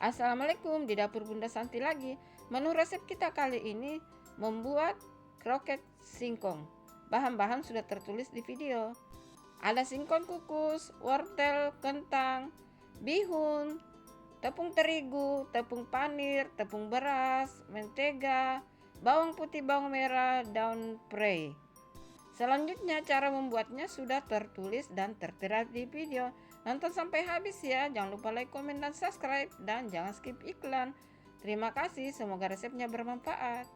Assalamualaikum, di dapur Bunda Santi lagi. Menu resep kita kali ini membuat kroket singkong. Bahan-bahan sudah tertulis di video. Ada singkong kukus, wortel, kentang, bihun, tepung terigu, tepung panir, tepung beras, mentega, bawang putih, bawang merah, daun prei. Selanjutnya cara membuatnya sudah tertulis dan tertera di video. Nonton sampai habis ya. Jangan lupa like, komen, dan subscribe. Dan jangan skip iklan. Terima kasih, semoga resepnya bermanfaat.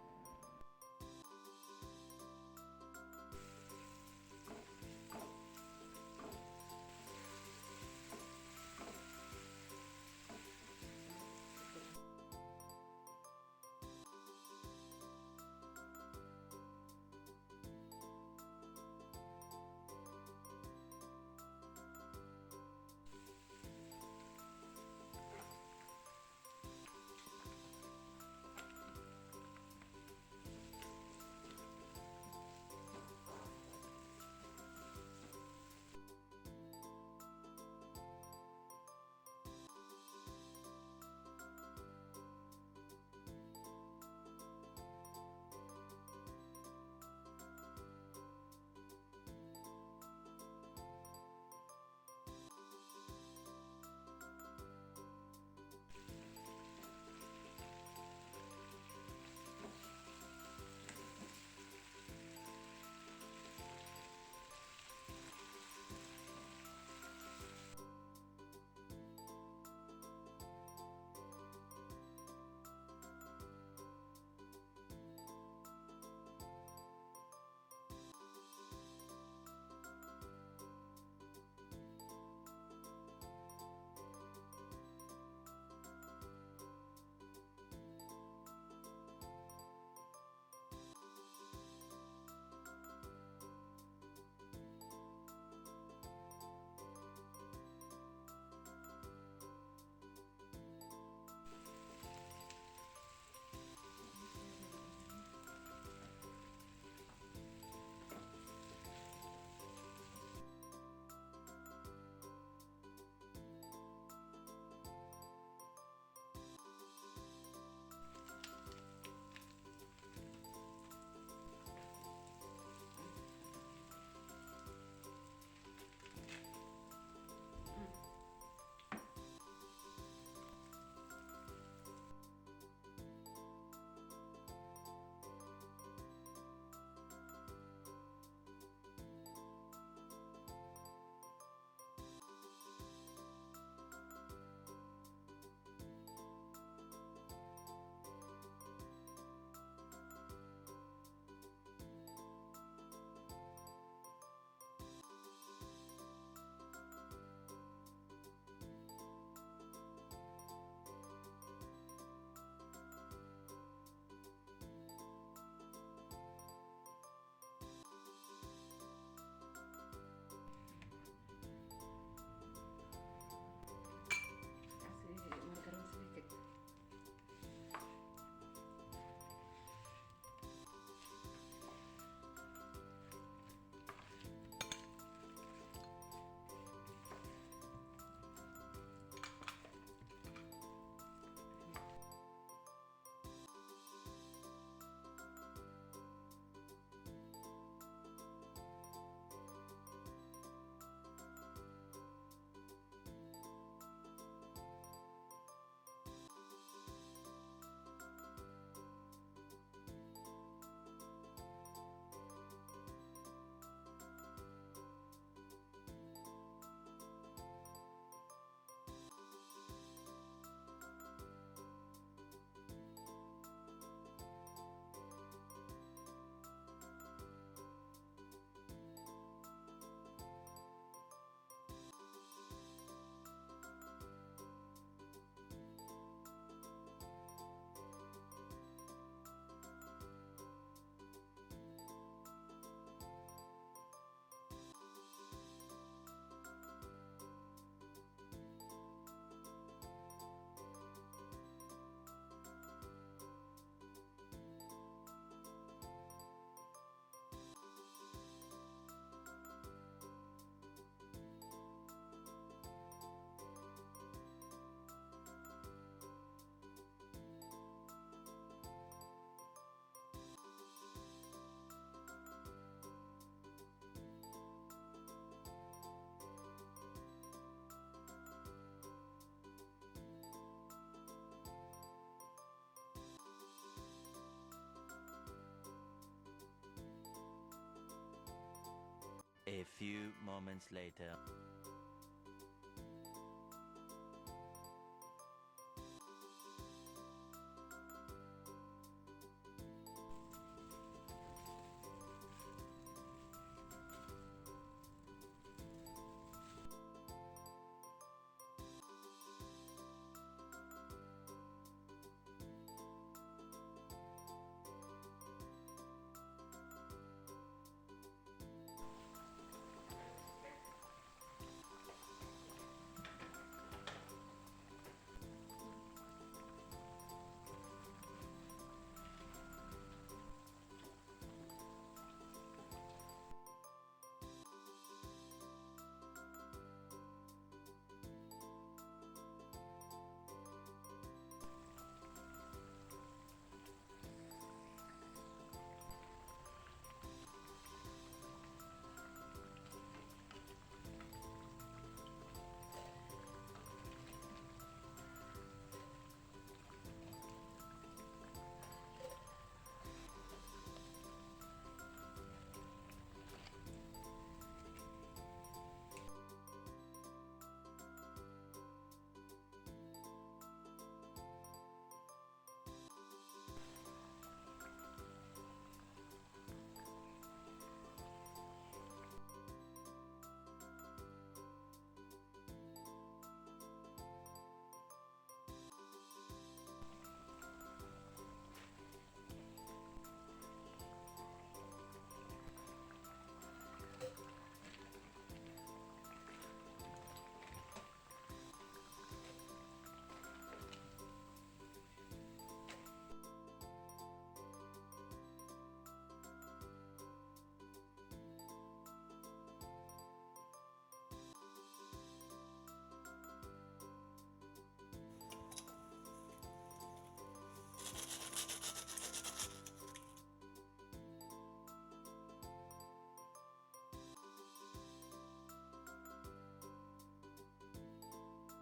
A few moments later.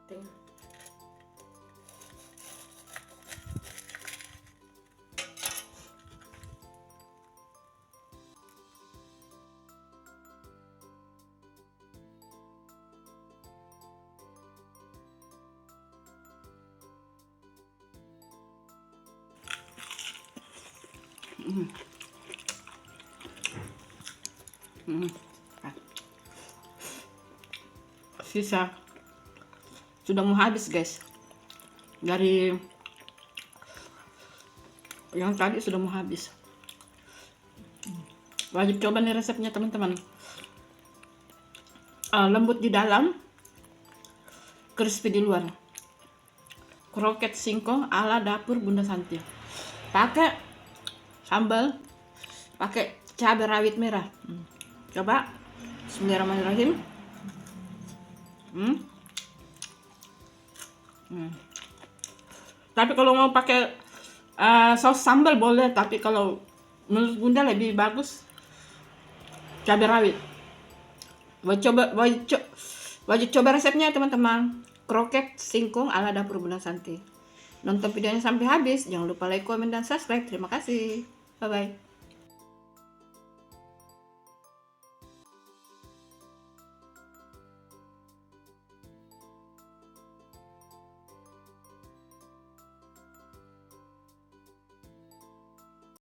Tengok. Ah. Sisa sudah mau habis guys, dari yang tadi sudah mau habis. Wajib coba nih resepnya teman-teman. Lembut di dalam, crispy di luar. Kroket singkong ala dapur Bunda Santi. Pakai sambal, pakai cabai rawit merah. Coba. Bismillahirrahmanirrahim. Tapi kalau mau pakai saus sambal boleh, tapi kalau menurut Bunda lebih bagus cabai rawit. Wajib coba resepnya teman-teman. Kroket singkong ala dapur Bunda Santi. Nonton videonya sampai habis, jangan lupa like, komen, dan subscribe. Terima kasih. Bye bye.